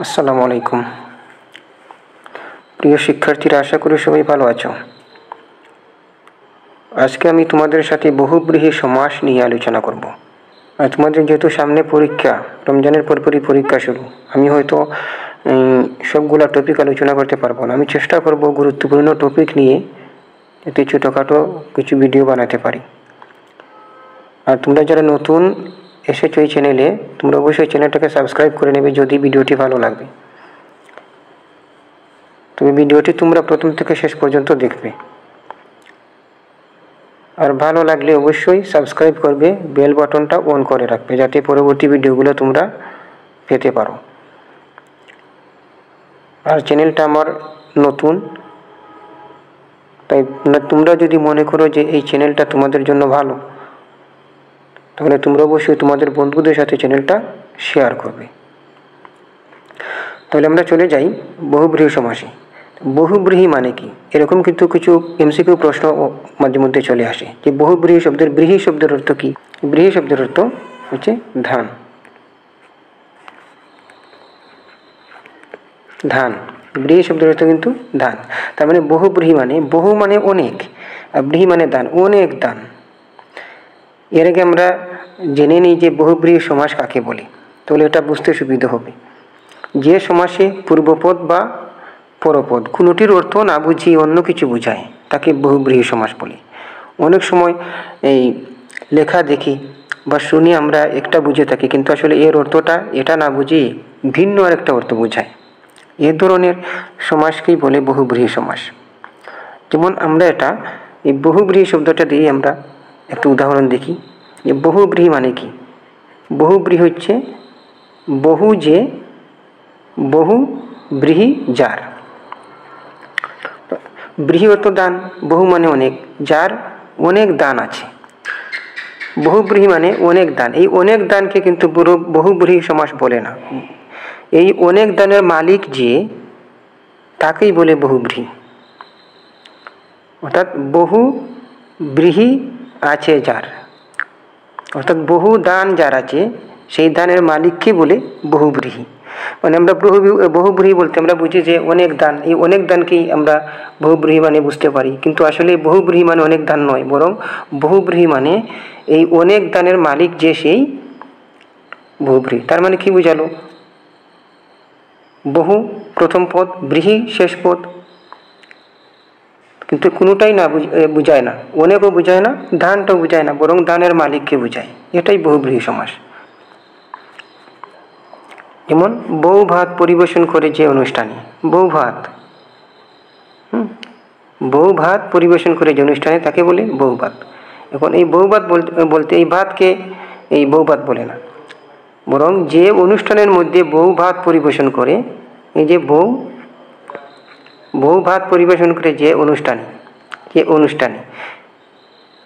আসসালামু আলাইকুম। প্রিয় শিক্ষার্থীরা, আশা করি সবাই ভালো আছো। আজকে আমি তোমাদের সাথে বহুব্রীহি সমাস নিয়ে আলোচনা করব। আর তোমাদের যেহেতু সামনে পরীক্ষা, রমজানের পরপরই পরীক্ষা শুরু, আমি হয়তো সবগুলা টপিক আলোচনা করতে পারবো না। আমি চেষ্টা করব গুরুত্বপূর্ণ টপিক নিয়ে এতে ছোটোখাটো কিছু ভিডিও বানাতে পারি। আর তোমরা যারা নতুন এসেছো এই চ্যানেলে, তোমরা অবশ্যই চ্যানেলটাকে সাবস্ক্রাইব করে নেবে যদি ভিডিওটি ভালো লাগে। তবে ভিডিওটি তোমরা প্রথম থেকে শেষ পর্যন্ত দেখবে। আর ভালো লাগলে অবশ্যই সাবস্ক্রাইব করবে, বেল বাটনটা অন করে রাখবে যাতে পরবর্তী ভিডিওগুলো তোমরা পেতে পারো। আর চ্যানেলটা আমার নতুন, তাই তোমরা যদি মনে করো যে এই চ্যানেলটা তোমাদের জন্য ভালো, তাহলে তোমরা অবশ্যই তোমাদের বন্ধুদের সাথে চ্যানেলটা শেয়ার করবে। তাহলে আমরা চলে যাই বহুব্রীহি সমাসে। বহুব্রীহি মানে কি, এরকম কিন্তু কিছু এমসিকিউ প্রশ্ন মাঝে মধ্যে চলে আসে যে বহুব্রীহি শব্দের ব্রীহি শব্দের অর্থ কি। ব্রীহি শব্দের অর্থ হচ্ছে ধান। ধান, ব্রীহি শব্দের অর্থ কিন্তু ধান। তার মানে বহুব্রীহি মানে, বহু মানে অনেক, আর ব্রীহি মানে দান, অনেক দান। এর আগে আমরা জেনে নিই যে বহুব্রীহি সমাস কাকে বলে, তাহলে এটা বুঝতে সুবিধা হবে। যে সমাসে পূর্বপদ বা পরপদ কোনোটির অর্থ না বুঝিয়ে অন্য কিছু বোঝায় তাকে বহুব্রীহি সমাস বলে। অনেক সময় এই লেখা দেখি বা শুনি আমরা একটা বুঝে থাকি, কিন্তু আসলে এর অর্থটা এটা না বুঝিয়ে ভিন্ন আরেকটা অর্থ বোঝায়। এ ধরনের সমাসকেই বলে বহুব্রীহি সমাস। যেমন আমরা এই বহুব্রীহি শব্দটা দিয়ে আমরা একটা উদাহরণ দেখি যে বহুব্রীহি মানে কি। বহুব্রীহি হচ্ছে বহু যে, বহু ব্রীহি যার। ব্রীহি অর্থ দান, বহু মানে অনেক, যার অনেক দান আছে। বহুব্রীহি মানে অনেক দান। এই অনেক দানকে কিন্তু বহুব্রীহি সমাস বলে না। এই অনেক দানের মালিক যে, তাকেই বলে বহুব্রীহি। অর্থাৎ বহু ব্রীহি আছে যার, অর্থাৎ বহু দান যার আছে সেই দানের মালিককে বলে বহুব্রীহি। মানে আমরা বহুব্রীহি বলতে আমরা বুঝি যে অনেক দান, এই অনেক দানকেই আমরা বহুব্রীহি মানে বুঝতে পারি। কিন্তু আসলে বহুব্রীহি মানে অনেক দান নয়, বরং বহুব্রীহি মানে এই অনেক দানের মালিক যে, সেই বহুব্রীহি। তার মানে কি বোঝালো, বহু প্রথম পদ, ব্রীহি শেষ পদ, কিন্তু কোনোটাই না বুঝায় না, অনেকও বুঝায় না, দানটাও বুঝায় না, বরং দানের মালিককে বুঝায়। এটাই বহুব্রীহি সমাস। যেমন বউ ভাত পরিবেশন করে যে অনুষ্ঠানে, বউ ভাত বউ ভাত পরিবেশন করে যে অনুষ্ঠানে তাকে বলে বউ ভাত। এখন এই বউ ভাত বলতে এই ভাতকে এই বউ ভাত বলে না, বরং যে অনুষ্ঠানের মধ্যে বউ ভাত পরিবেশন করে, এই যে বউ ভাত পরিবেশন করে যে অনুষ্ঠানে,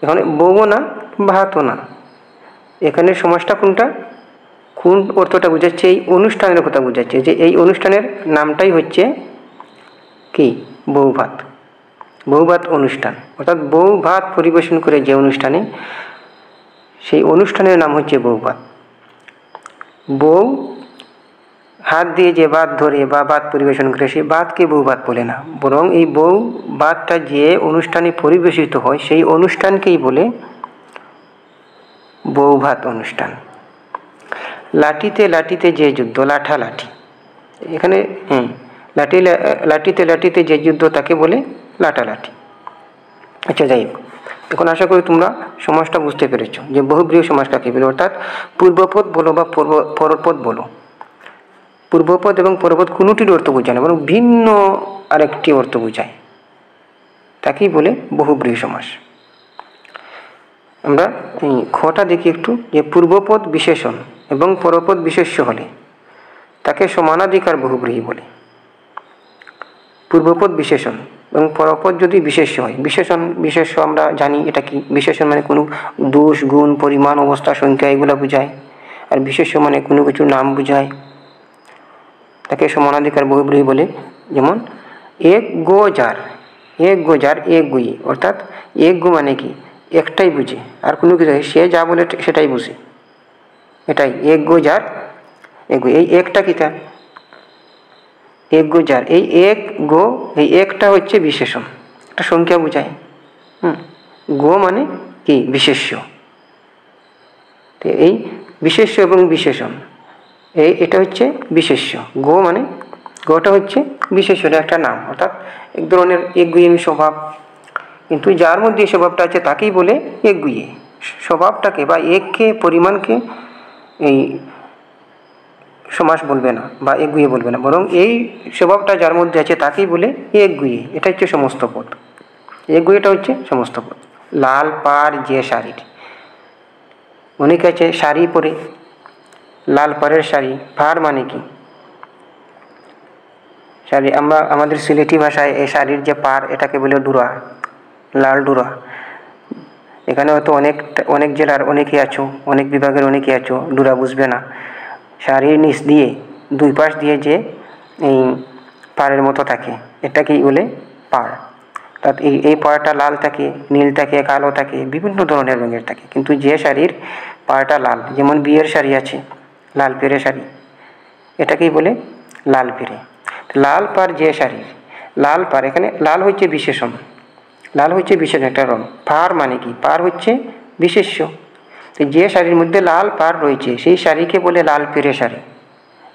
এখানে বউও না ভাতও না, এখানে সমাজটা কোনটা, কোন অর্থটা বোঝাচ্ছে, এই অনুষ্ঠানের কথা বোঝাচ্ছে, যে এই অনুষ্ঠানের নামটাই হচ্ছে কি, বউ ভাত। বউ ভাত অনুষ্ঠান, অর্থাৎ বউ ভাত পরিবেশন করে যে অনুষ্ঠানে, সেই অনুষ্ঠানের নাম হচ্ছে বউ ভাত। বউ হাত দিয়ে যে ভাত ধরে বা ভাত পরিবেশন করে, সেই ভাতকে বউ ভাত বলে না, বরং এই বউ ভাতটা যে অনুষ্ঠানে পরিবেশিত হয় সেই অনুষ্ঠানকেই বলে বউ ভাত অনুষ্ঠান। লাঠিতে লাঠিতে যে যুদ্ধ, লাঠালাঠি, এখানে লাঠিতে লাঠিতে যে যুদ্ধ তাকে বলে লাঠালাঠি। আচ্ছা, যাই হোক, এখন আশা করি তোমরা সমাজটা বুঝতে পেরেছো যে বহুব্রীহি সমাস কাকে বলে। অর্থাৎ পূর্বপদ বলো বা পরপদ বলো, পূর্বপদ এবং পরপদ কোনোটির অর্থ বোঝায় না, বরং ভিন্ন আরেকটি অর্থ বোঝায়, তাকেই বলে বহুব্রীহি সমাস। আমরা খটা দেখি একটু, যে পূর্বপদ বিশেষণ এবং পরপদ বিশেষ্য হলে তাকে সমানাধিকার বহুব্রীহি বলে। পূর্বপদ বিশেষণ এবং পরপদ যদি বিশেষ্য হয়, বিশেষ্য আমরা জানি এটা কি। বিশেষণ মানে কোনো দোষ, গুণ, পরিমাণ, অবস্থা, সংখ্যা এগুলো বোঝায়। আর বিশেষ্য মানে কোনো কিছু নাম বোঝায়, তাকে সমানাধিকার বহুব্রীহি বলে। যেমন এক গো যার, এক গো যার, এক গুই, অর্থাৎ এক গো মানে কি, একটাই বুঝে, আর কোনো কিছু সে যা বলে সেটাই বুঝে, এটাই এক গো যার, এক গো। এই একটা কিতা, এক গো যার, এই এক গো, এই একটা হচ্ছে বিশেষণ, একটা সংখ্যা বোঝায়। গো মানে কি? বিশেষ্য। তো এই বিশেষ্য এবং বিশেষণ, এটা হচ্ছে বিশেষ্য। গো মানে, গোটা হচ্ছে বিশেষ্যের একটা নাম, অর্থাৎ এক ধরনের একগুঁয়েমি স্বভাব। কিন্তু যার মধ্যে এই স্বভাবটা আছে তাকেই বলে একগুঁয়ে। স্বভাবটাকে বা এককে, পরিমাণকে এই সমাস বলবে না বা একগুঁয়ে বলবে না, বরং এই স্বভাবটা যার মধ্যে আছে তাকেই বলে একগুঁয়ে। এটা হচ্ছে সমস্ত পদ। একগুঁয়েটা হচ্ছে সমস্ত পদ। লাল পাড় যে শাড়ির, অনেকে আছে শাড়ি পরে, লাল পাড়ের শাড়ি। পাড় মানে কি? শাড়ি, আমরা আমাদের সিলেটি ভাষায় এই শাড়ির যে পাড়, এটাকে বলে ডুরা, লাল ডুরা। এখানে হয়তো অনেক জেলার অনেকে আছো, অনেক বিভাগের অনেকে আছো, ডুরা বুঝবে না। শাড়ির নিচ দিয়ে দুই পাশ দিয়ে যে এই পাড়ের মতো থাকে, এটাকেই বলে পাড়। অর্থাৎ এই পাড়টা লাল থাকে, নীল থাকে, কালো থাকে, বিভিন্ন ধরনের রঙের থাকে। কিন্তু যে শাড়ির পাড়টা লাল, যেমন বিয়ের শাড়ি আছে লাল পেরে শাড়ি, এটাকেই বলে লাল পেরে। লাল পাড় যে শাড়ির, লাল পাড়, এখানে লাল হচ্ছে বিশেষণ, লাল হচ্ছে বিশেষ একটা রং। পাড় মানে কি? পাড় হচ্ছে বিশেষ্য। তো যে শাড়ির মধ্যে লাল পাড় রয়েছে সেই শাড়িকে বলে লাল পেরে শাড়ি।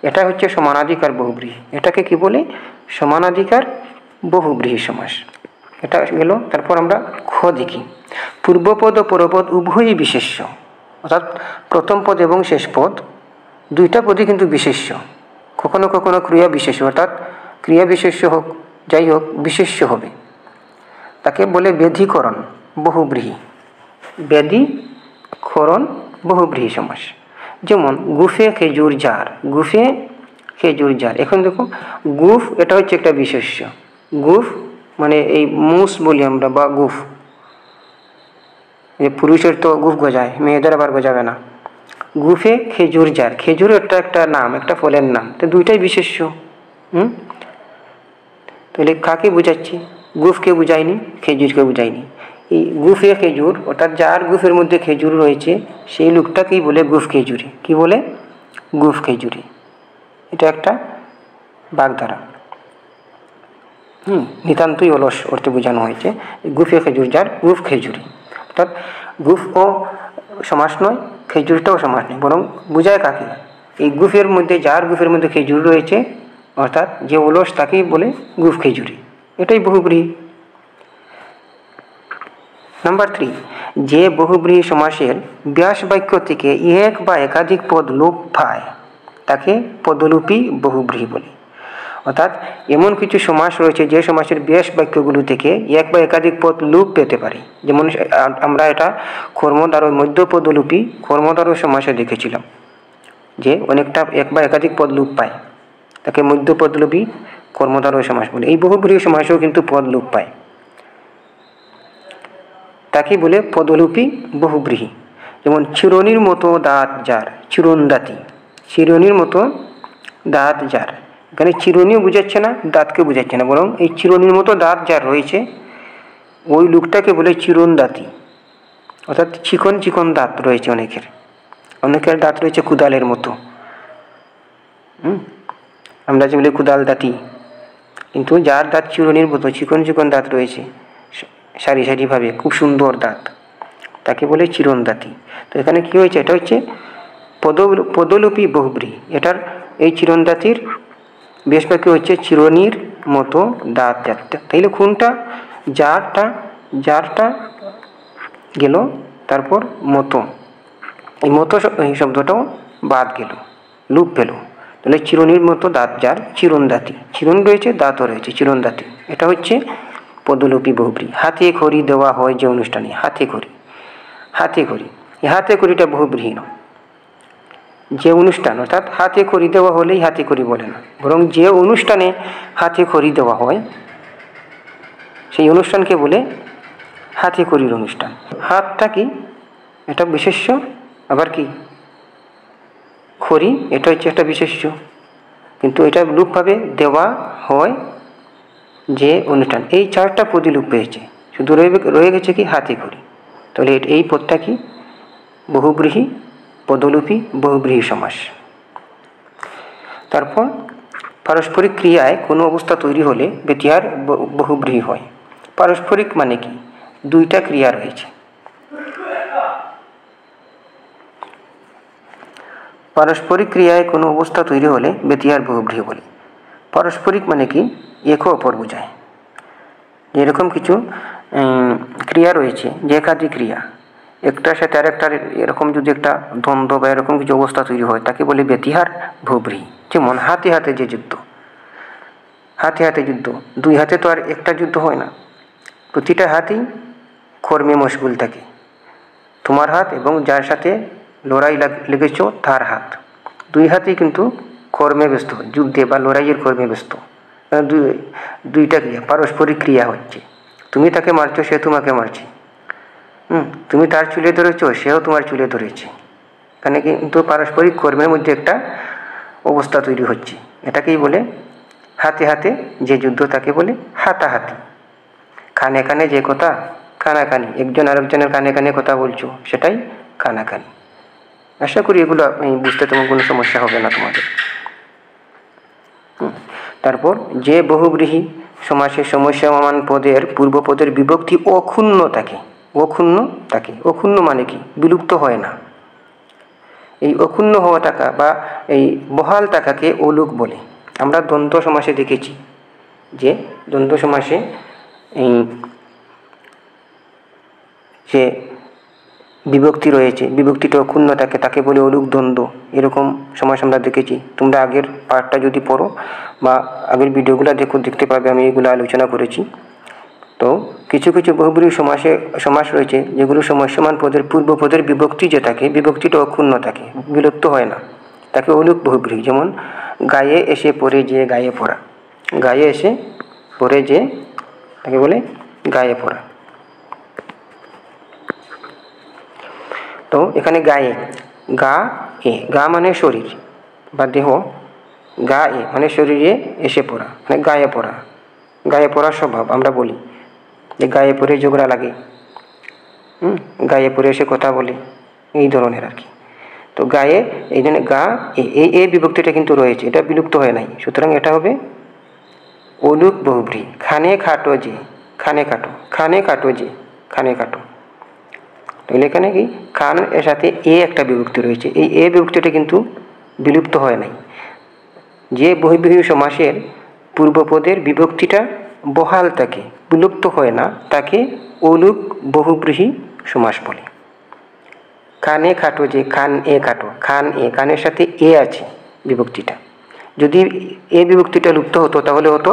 এটা হচ্ছে সমানাধিকার বহুব্রীহি। এটাকে কি বলে? সমানাধিকার বহুব্রীহি সমাস। এটা গেল। তারপর আমরা খ দেখি। পূর্বপদ ও পরপদ উভয়ই বিশেষ্য, অর্থাৎ প্রথম পদ এবং শেষ পদ দুইটা পদই কিন্তু বিশেষ্য। কখনো কখনো ক্রিয়া বিশেষ্য, অর্থাৎ ক্রিয়া বিশেষ্য হোক, যাই হোক, বিশেষ্য হবে। তাকে বলে ব্যাধিকরণ বহুব্রীহি। ব্যাধিকরণ বহুব্রীহি সমাস। যেমন গুফে খেজুর জার, গুফে খেজুর জার। এখন দেখো, গুফ এটা হচ্ছে একটা বিশেষ্য। গুফ মানে এই মুস বলি আমরা, বা গুফ। পুরুষের তো গুফ গজায়, মেয়েদের আবার গজাবে না। গুফে খেজুর জার, খেজুর একটা নাম, একটা ফলের নাম, তো দুইটাই বিশেষ্য। তাহলে কাকে বুঝাচ্ছি? গুফকে বুঝায়নি, খেজুরকে বুঝায়নি। এই গুফে খেজুর, অর্থাৎ যার গুফের মধ্যে খেজুর রয়েছে সেই লোকটাকেই বলে গুফ খেজুরি। কি বলে? গুফ খেজুরি। এটা একটা বাগধারা। নিতান্তই অলস অর্থে বোঝানো হয়েছে। গুফে খেজুর যার, গুফ খেজুরি। অর্থাৎ গুফ ও সমাস নয়, খেজুরটাও সমাস নয়, বরং বোঝায় কাকে? এই গুফের মধ্যে, যার গুফের মধ্যে খেজুর রয়েছে, অর্থাৎ যে অলস তাকেই বলে গুফ খেজুরি। এটাই বহুব্রীহি। নাম্বার 3, যে বহুব্রীহি সমাসের ব্যাস বাক্য থেকে এক বা একাধিক পদ লোপ পায় তাকে পদলোপী বহুব্রীহি বলে। অর্থাৎ এমন কিছু সমাস রয়েছে যে সমাসের ব্যাস বাক্যগুলো থেকে এক বা একাধিক পদ লোপ পেতে পারে। যেমন আমরা এটা কর্মদ্বার ও মধ্য পদলোপী কর্মদ্বার সমাসে দেখেছিলাম, যে অনেকটা এক বা একাধিক পদ লোপ পায়, তাকে মধ্য পদলোপী কর্মদ্বার সমাস বলে। এই বহুব্রীহি সমাসেও কিন্তু পদ লোপ পায়, তাকে বলে পদলোপী বহুব্রীহি। যেমন চিরনির মতো দাঁত যার, চিরনদাতি। চিরনির মতো দাঁত যার, এখানে চিরনিও বুঝাচ্ছে না, দাঁতকে বুঝাচ্ছে না, বরং এই চিরনির মতো দাঁত যার রয়েছে ওই লোকটাকে বলে চিরনদাতি। অর্থাৎ চিকন চিকন দাঁত রয়েছে অনেকের, অনেকের দাঁত রয়েছে কুদালের মতো। আমরা যে বলি কুদাল দাঁতি, কিন্তু যার দাঁত চিরনির মতো চিকন চিকন দাঁত রয়েছে সারি সারিভাবে, খুব সুন্দর দাঁত, তাকে বলে চিরনদাতি। তো এখানে কি হয়েছে? এটা হচ্ছে পদলোপী বহুব্রীহি। এটার এই চিরনদাতির বেশ বাক্য হচ্ছে চিরনির মতো দাঁত যার। তাইলে কোনটা? যারটা গেল, তারপর মতো, এই মতো এই শব্দটাও বাদ গেল, লুপ পেল। তাহলে চিরনির মতো দাঁত যার, চিরনদাতি। চিরন রয়েছে, দাঁতও রয়েছে, চিরনদাতি। এটা হচ্ছে পদলোপী বহুব্রীহি। হাতে খড়ি দেওয়া হয় যে অনুষ্ঠানে, হাতে খড়ি, হাতে খড়ি, এই হাতে খড়িটা বহুব্রীহি নয়। যে অনুষ্ঠান, অর্থাৎ হাতে খড়ি দেওয়া হলেই হাতে খড়ি বলে না, বরং যে অনুষ্ঠানে হাতে খড়ি দেওয়া হয় সেই অনুষ্ঠানকে বলে হাতে খড়ির অনুষ্ঠান। হাতটা কি? এটা বিশেষ্য, আবার কি খড়ি, এটা হচ্ছে একটা বিশেষ্য। কিন্তু এটা লুপভাবে দেওয়া হয় যে অনুষ্ঠান। এই চারটা পদই লুপ পেয়েছে, শুধু রয়ে গেছে কি? হাতে খড়ি। তাহলে এই পদটা কি? বহুব্রীহি, পদলোপী বহুব্রীহি সমাস। তারপর পারস্পরিক ক্রিয়ায় কোনো অবস্থা তৈরি হলে ব্যতিহার বহুব্রীহি হয়। পারস্পরিক মানে কি? দুইটা ক্রিয়া রয়েছে। পারস্পরিক ক্রিয়ায় কোনো অবস্থা তৈরি হলে ব্যতিহার বহুব্রীহি বলে। পারস্পরিক মানে কি? এক অপর বোঝায়। এরকম কিছু ক্রিয়া রয়েছে যে একাধিক ক্রিয়া, একটার সাথে আরেকটার এরকম যদি একটা দ্বন্দ্ব বা এরকম কিছু অবস্থা তৈরি হয় তাকে বলে ব্যতিহার বহুব্রীহি। যেমন হাতে হাতে যে যুদ্ধ, হাতে হাতে যুদ্ধ, দুই হাতে তো আর একটা যুদ্ধ হয় না, প্রতিটা হাতই কর্মে মশগুল থাকে। তোমার হাত এবং যার সাথে লড়াই লেগেছ তার হাত, দুই হাতেই কিন্তু কর্মে ব্যস্ত, যুদ্ধে বা লড়াইয়ের কর্মে ব্যস্ত। দুইটা ক্রিয়া, পারস্পরিক ক্রিয়া হচ্ছে। তুমি তাকে মারছো, সে তোমাকে মারছে। তুমি তার চুলে ধরেছ, সেও তোমার চুলে ধরেছে। এখানে কিন্তু পারস্পরিক কর্মের মধ্যে একটা অবস্থা তৈরি হচ্ছে। এটাকেই বলে হাতে হাতে যে যুদ্ধ, তাকে বলে হাতাহাতি। কানে কানে যে কথা, কানাকানি, একজন আরেকজনের কানে কানে কথা বলছো, সেটাই কানাকানি। আশা করি এগুলো বুঝতে তেমন কোনো সমস্যা হবে না তোমাদের। তারপর যে বহুব্রীহি সমাসের সমস্যামান পদের পূর্বপদের বিভক্তি অক্ষুণ্ণ থাকে। অক্ষুণ্ণ থাকে, অক্ষুণ্ণ মানে কি? বিলুপ্ত হয় না। এই অক্ষুণ্ণ হওয়া থাকা বা এই বহাল থাকাকে অলুক বলে। আমরা দ্বন্দ্ব সমাসে দেখেছি যে দ্বন্দ্ব সমাসে যে বিভক্তি রয়েছে, বিভক্তিটা অক্ষুণ্ণ থাকে, তাকে বলে অলুক দ্বন্দ্ব। এরকম সমাস আমরা দেখেছি। তোমরা আগের পার্টটা যদি পড়ো বা আগের ভিডিওগুলো দেখতে পাবে, আমি এগুলো আলোচনা করেছি। তো কিছু কিছু বহুব্রীহি সমাস রয়েছে যেগুলো সমস্যমান পদের পূর্বপদের বিভক্তি যে থাকে, বিভক্তিটা অক্ষুণ্ণ থাকে, বিলুপ্ত হয় না, তাকে অলুক বহুব্রীহি। যেমন গায়ে এসে পড়ে যে, গায়ে পড়া, গায়ে এসে পড়ে যে, তাকে বলে গায়ে পড়া। তো এখানে গায়ে, গা এ, গা মানে শরীর বা দেহ, গা এ মানে শরীরে এসে পড়া, মানে গায়ে পড়া। গায়ে পড়ার স্বভাব আমরা বলি যে গায়ে পড়ে ঝগড়া লাগে, গায়ে পড়ে এসে কথা বলে, এই ধরনের আর কি। তো গায়ে, এই জন্য গা এই বিভক্তিটা কিন্তু রয়েছে, এটা বিলুপ্ত হয় নাই। সুতরাং এটা হবে অলুক বহুব্রীহি। খানে খাটো যে, খানে কাটো, খানে কাটো যে, খানে কাটো। তাহলে এখানে কি খান এর সাথে এ একটা বিভক্তি রয়েছে, এই এ বিভক্তিটা কিন্তু বিলুপ্ত হয় নাই। যে বহুব্রীহি সমাসের পূর্বপদের বিভক্তিটা বহাল থাকে, বিলুপ্ত হয় না, তাকে অলুক বহুব্রীহি সমাস বলে। খানে খাটো যে, খান এ কাটো, খান এ, খানের সাথে এ আছে বিভক্তিটা। যদি এ বিভক্তিটা লুপ্ত হতো তাহলে হতো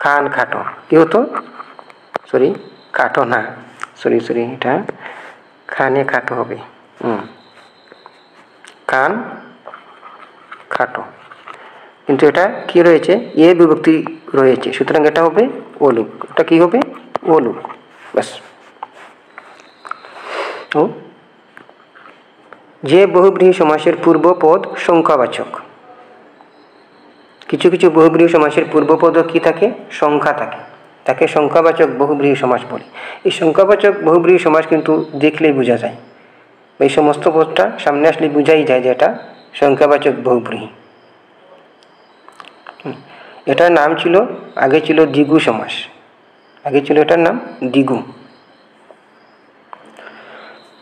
খান খাটো। কি হতো? কাটো না, এটা খানে খাটো হবে। খান খাটো, কিন্তু এটা কি রয়েছে? এ বিভক্তি রয়েছে, সুতরাং এটা হবে অলুক। এটা কি হবে? অলুক, ব্যাস। তো যে বহুব্রীহি সমাসের পূর্বপদ সংখ্যাবাচক, কিছু কিছু বহুব্রীহি সমাসের পূর্বপদও কি থাকে? সংখ্যা থাকে, তাকে সংখ্যাবাচক বহুব্রীহি সমাস বলে। এই সংখ্যাবাচক বহুব্রীহি সমাস কিন্তু দেখলেই বোঝা যায়, এই সমস্ত পদটা সামনে আসলে বোঝাই যায় যে এটা সংখ্যাবাচক বহুব্রীহি। এটার নাম ছিল, আগে ছিল দ্বিগু সমাস, আগে ছিল এটার নাম দ্বিগু।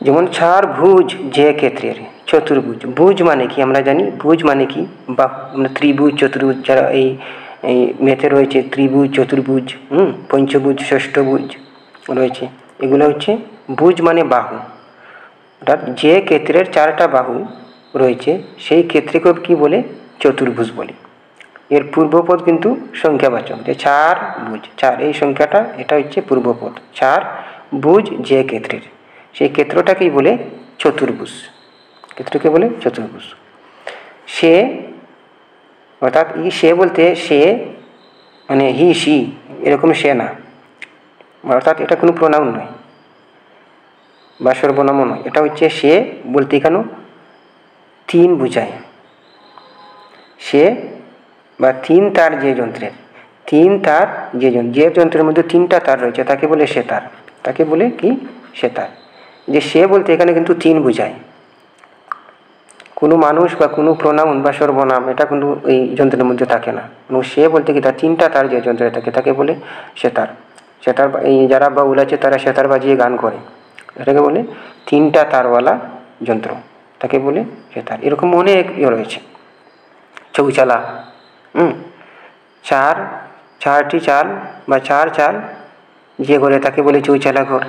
যেমন ছাড় ভুজ যে ক্ষেত্রের, চতুর্ভুজ। ভুজ মানে কি আমরা জানি, ভুজ মানে কি? বা ত্রিভুজ, চতুর্ভুজ, যারা এই মেথে রয়েছে, ত্রিভুজ, চতুর্ভুজ, পঞ্চভুজ, ষষ্ঠভুজ রয়েছে, এগুলো হচ্ছে ভুজ মানে বাহু। অর্থাৎ যে ক্ষেত্রের চারটা বাহু রয়েছে সেই ক্ষেত্রকে কি বলে? চতুর্ভুজ বলে। এর পূর্বপদ কিন্তু সংখ্যাবাচক, যে চার ভুজ, চার এই সংখ্যাটা, এটা হচ্ছে পূর্বপদ। চার ভুজ যে ক্ষেত্রের, সেই ক্ষেত্রটাকেই বলে চতুর্ভুজ, ক্ষেত্রকে বলে চতুর্ভুজ। সে, অর্থাৎ সে বলতে সে মানে হি সি এরকম সে না, অর্থাৎ এটা কোনো প্রোনাউন নয় বা সর্বনামও নয়, এটা হচ্ছে সে বলতে কেন তিন বুঝায়। সে বা তিন তার যে যন্ত্রের, তিন তার যে যন্ত্রের মধ্যে তিনটা তার রয়েছে তাকে বলে সেতার, তাকে বলে কি? সেতার। যে সে বলতে এখানে কিন্তু তিন বুঝায়, কোনো মানুষ বা কোনো প্রোনাউন বা সর্বনাম এটা কিন্তু এই যন্ত্রের মধ্যে থাকে না। সে বলতে কি তার তিনটা তার যে যন্ত্রে থাকে তাকে বলে সেতার। সেতার এই যারা বাউল আছে তারা সেতার বাজিয়ে গান করে, এটাকে বলে তিনটা তারওয়ালা যন্ত্র, তাকে বলে সেতার। এরকম অনেক রয়েছে। চৌচালা, চারটি চাল বা চার চাল যে ঘরে তাকে বলে চৌচালা ঘর।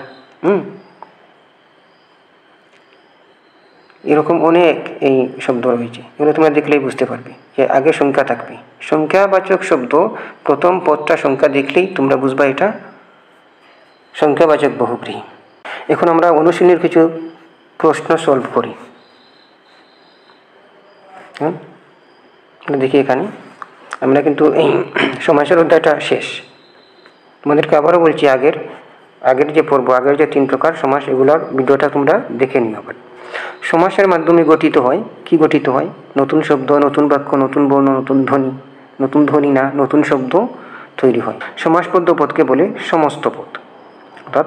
এরকম অনেক এই শব্দ রয়েছে, এগুলো তোমরা দেখলেই বুঝতে পারবে যে আগে সংখ্যা থাকবে। সংখ্যাবাচক শব্দ প্রথম পদটা সংখ্যা দেখলেই তোমরা বুঝবা এটা সংখ্যাবাচক বহুব্রীহি। এখন আমরা অনুশীলনের কিছু প্রশ্ন সলভ করি। দেখি এখানে আমরা কিন্তু এই সমাসের অধ্যায়টা শেষ। তোমাদেরকে আবারও বলছি, আগের যে পর্ব, আগের যে 3 প্রকার সমাস, এগুলোর ভিডিওটা তোমরা দেখে নিও আবার। সমাসের মাধ্যমে গঠিত হয়, কি গঠিত হয়? নতুন শব্দ, নতুন বাক্য, নতুন বর্ণ, নতুন ধ্বনি, নতুন ধ্বনি না নতুন শব্দ তৈরি হয়। সমাসবদ্ধ পদকে বলে সমস্ত পদ, অর্থাৎ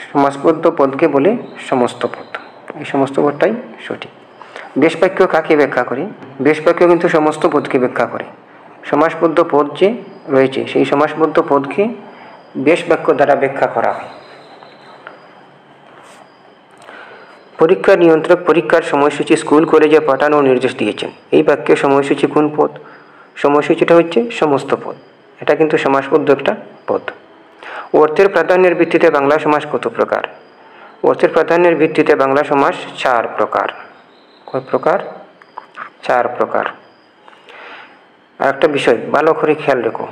সমাসবদ্ধ পদকে বলে সমস্ত পদ। এই সমস্ত পদটাই সঠিক। বেশ বাক্য কাকে ব্যাখ্যা করে? বেশ বাক্য কিন্তু সমস্ত পদকে ব্যাখ্যা করে। সমাসবদ্ধ পদ যে রয়েছে সেই সমাসবদ্ধ পদকে বেশ বাক্য দ্বারা ব্যাখ্যা করা হয়। পরীক্ষা নিয়ন্ত্রক পরীক্ষার সময়সূচি স্কুল কলেজে পাঠানোর নির্দেশ দিয়েছেন। এই বাক্যের সময়সূচি কোন পদ? সময়সূচিটা হচ্ছে সমস্ত পদ। এটা কিন্তু সমাসবদ্ধ একটা পদ। অর্থের প্রাধান্যের ভিত্তিতে বাংলা সমাস কত প্রকার? অর্থের প্রাধান্যের ভিত্তিতে বাংলা সমাস 4 প্রকার। কয় প্রকার? 4 প্রকার। আর একটা বিষয় ভালো করে খেয়াল রেখো,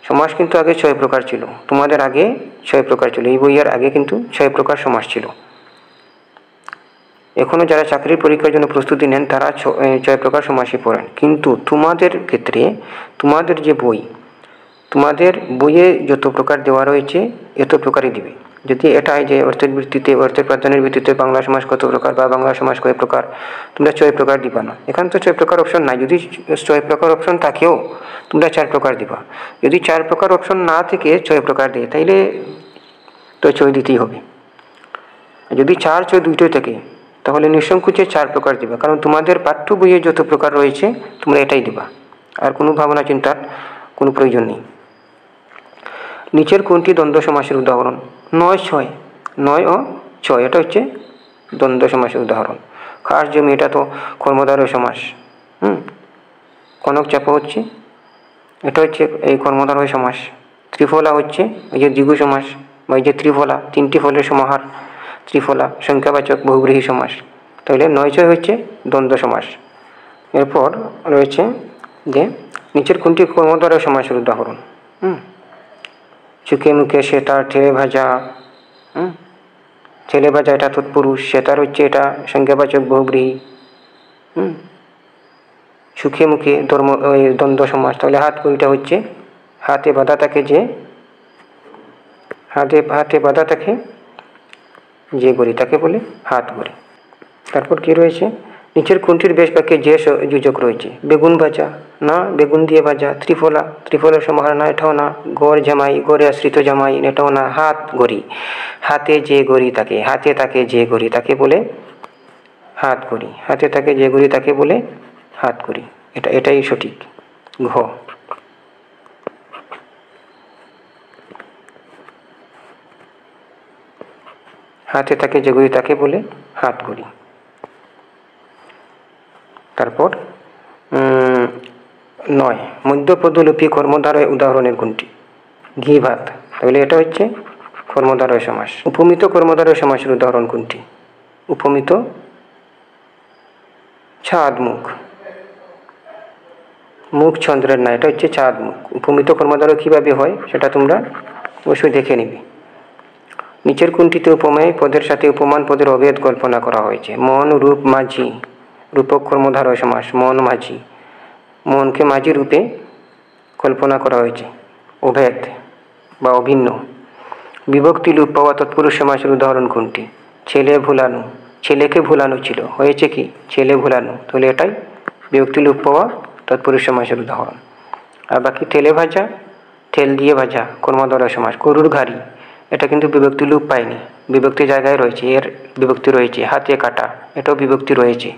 সমাস কিন্তু আগে 6 প্রকার ছিল। তোমাদের আগে 6 প্রকার ছিল, এই বইয়ের আগে কিন্তু 6 প্রকার সমাস ছিল। এখনও যারা চাকরির পরীক্ষার জন্য প্রস্তুতি নেন তারা 6 প্রকার সমাসই পড়েন। কিন্তু তোমাদের ক্ষেত্রে তোমাদের যে বই, তোমাদের বইয়ে যত প্রকার দেওয়া রয়েছে এত প্রকারই দিবে। যদি এটাই যে অর্থের ভিত্তিতে, অর্থের প্রাধান্যের ভিত্তিতে বাংলা সমাস কত প্রকার বা বাংলা সমাস কয় প্রকার, তোমরা 6 প্রকার দিবা না। এখানে তো 6 প্রকার অপশন নাই। যদি 6 প্রকার অপশন থাকেও তোমরা 4 প্রকার দিবা। যদি 4 প্রকার অপশন না থেকে 6 প্রকার দেয় তাইলে তো 6 দিতেই হবে। যদি 4, 6 দুইটাই থাকে তাহলে নিঃসংকোচে 4 প্রকার দিবা, কারণ তোমাদের পাঠ্য বইয়ে যত প্রকার রয়েছে তোমরা এটাই দিবা, আর কোনো ভাবনা চিন্তার কোনো প্রয়োজন নেই। নিচের কোনটি দ্বন্দ্ব সমাসের উদাহরণ? 9, 6, 9 ও 6 এটা হচ্ছে দ্বন্দ্ব সমাসের উদাহরণ। খাস জমি এটা তো কর্মধারয় সমাস। কনক চাপা হচ্ছে, এটা হচ্ছে এই কর্মধারয় সমাস। ত্রিফলা হচ্ছে এই যে দ্বিগু সমাস বা এই যে ত্রিফলা, 3টি ফলের সমাহার ত্রিফলা, সংখ্যাবাচক বহুব্রীহি সমাস। তাহলে 9, 6 হচ্ছে দ্বন্দ্ব সমাস। এরপর রয়েছে যে নিচের কোনটি কর্মধারয় সমাসের উদাহরণ? চুকে মুখে সেতার, ঠেলে ভাজা। ঠেলে ভাজা এটা তৎপুরুষ, সেতার হচ্ছে এটা সংখ্যাবাচক বহুব্রীহি। সুখে মুখে দ্বন্দ্ব সমাস। তাহলে হাত কড়িটা হচ্ছে হাতে বাঁধা থাকে যে, হাতে বাঁধা থাকে যে গড়ি তাকে বলে হাত গড়ি। তারপর কি রয়েছে? নিচের কোনটির বেশ বাক্যে যে যোজক রয়েছে? বেগুন ভাজা না, বেগুন দিয়ে ভাজা। ত্রিফলা, ত্রিফলার সমাহার না, এটাও না। গড় জামাই, গড়ে আশ্রিত জামাই, এটাও না। হাত গড়ি, হাতে যে গড়ি থাকে, হাতে থাকে যে গড়ি তাকে বলে হাত গড়ি। হাতে থাকে যে গড়ি তাকে বলে হাত গড়ি। এটাই সঠিক। ঘ। হাতে থাকে যে গড়ি তাকে বলে হাত গড়ি। তারপর 9, মধ্যপদলোপী কর্মধারয় উদাহরণের কোনটি? ঘি ভাত, তাহলে এটা হচ্ছে কর্মধারয় সমাস। উপমিত কর্মধারয় সমাসের উদাহরণ কোনটি? উপমিত ছাদ মুখ, মুখ চন্দ্রের না, এটা হচ্ছে চাঁদ মুখ। উপমিত কর্মধারয় কীভাবে হয় সেটা তোমরা অবশ্যই দেখে নিবে। নিচের কোনটিতে উপমেয় পদের সাথে উপমান পদের অভেদ কল্পনা করা হয়েছে? মন, রূপ, মাঝি। রূপক কর্মধারয় সমাস, মন, মাঝি। মনকে মাঝি রূপে কল্পনা করা হয়েছে, অভেদ বা অভিন্ন। বিভক্তি লোপ পাওয়া তৎপুরুষ সমাসের উদাহরণ কোনটি? ছেলে ভুলানো, ছেলেকে ভুলানো ছিল, হয়েছে কি? ছেলে ভুলানো, তাহলে এটাই বিভক্তি লোপ পাওয়া তৎপুরুষ সমাসের উদাহরণ। আর বাকি ঠেলে ভাজা, ঠেল দিয়ে ভাজা কর্মধারয় সমাস। গরুর গাড়ি, এটা কিন্তু বিভক্তি লোপ পায়নি, বিভক্তি জায়গায় রয়েছে, এর বিভক্তি রয়েছে। হাতে কাটা, এটাও বিভক্তি রয়েছে।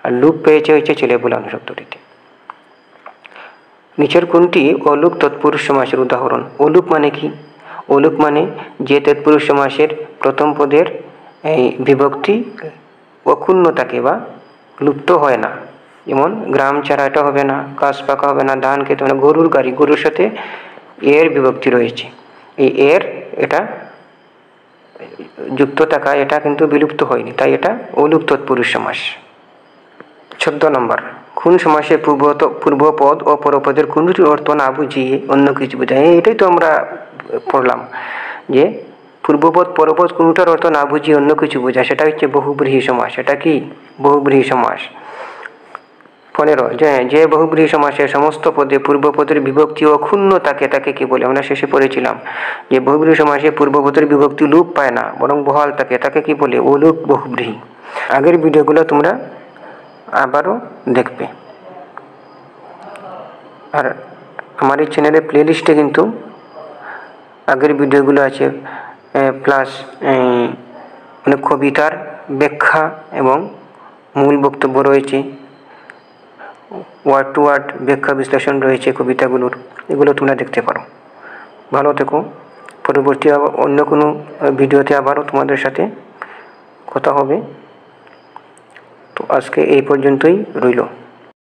আর লুপ পেয়েছে হচ্ছে ছেলে বলে অনুশব্দটিতে। নিচের কোনটি অলুক তৎপুরুষ সমাসের উদাহরণ? অলুক মানে কি? অলুক মানে যে তৎপুরুষ সমাসের প্রথম পদের এই বিভক্তি অক্ষুণ্ণ থাকে বা লুপ্ত হয় না। যেমন গ্রাম ছাড়া এটা হবে না, কাশ পাকা হবে না, ধান খেতে হবে না, গরুর গাড়ি, গরুর সাথে এর বিভক্তি রয়েছে, এই এর এটা যুক্ত থাকা, এটা কিন্তু বিলুপ্ত হয়নি, তাই এটা অলুক তৎপুরুষ সমাস। 14 নম্বর, কোন সমাসে পূর্বপদ ও পরপদের কোনটির অর্থ না বুঝিয়ে অন্য কিছু বোঝায়? এটাই তো আমরা পড়লাম যে পূর্বপদ পরপদ কোনটার অর্থ না বুঝিয়ে অন্য কিছু বোঝায়, সেটা হচ্ছে বহুব্রীহি সমাস। এটা কি বহুব্রীহি সমাস। 15, যে বহুব্রীহি সমাসের সমস্ত পদে পূর্বপদের বিভক্তি অক্ষুণ্ণ থাকে তাকে কি বলে? আমরা শেষে পড়েছিলাম যে বহুব্রীহি সমাসে পূর্বপদের বিভক্তি লুপ পায় না, বরং বহাল থাকে, তাকে কি বলে? অলুক বহুব্রীহি। আগের ভিডিওগুলো তোমরা আবারও দেখবে। আর আমার এই চ্যানেলের প্লেলিস্টে কিন্তু আগের ভিডিওগুলো আছে, প্লাস অনেক কবিতার ব্যাখ্যা এবং মূল বক্তব্য রয়েছে, ওয়ার্ড টু ওয়ার্ড ব্যাখ্যা বিশ্লেষণ রয়েছে কবিতাগুলোর, এগুলো তোমরা দেখতে পারো। ভালো থেকো। পরবর্তী অন্য কোনো ভিডিওতে আবারও তোমাদের সাথে কথা হবে। তো আজকে এই পর্যন্তই রইল।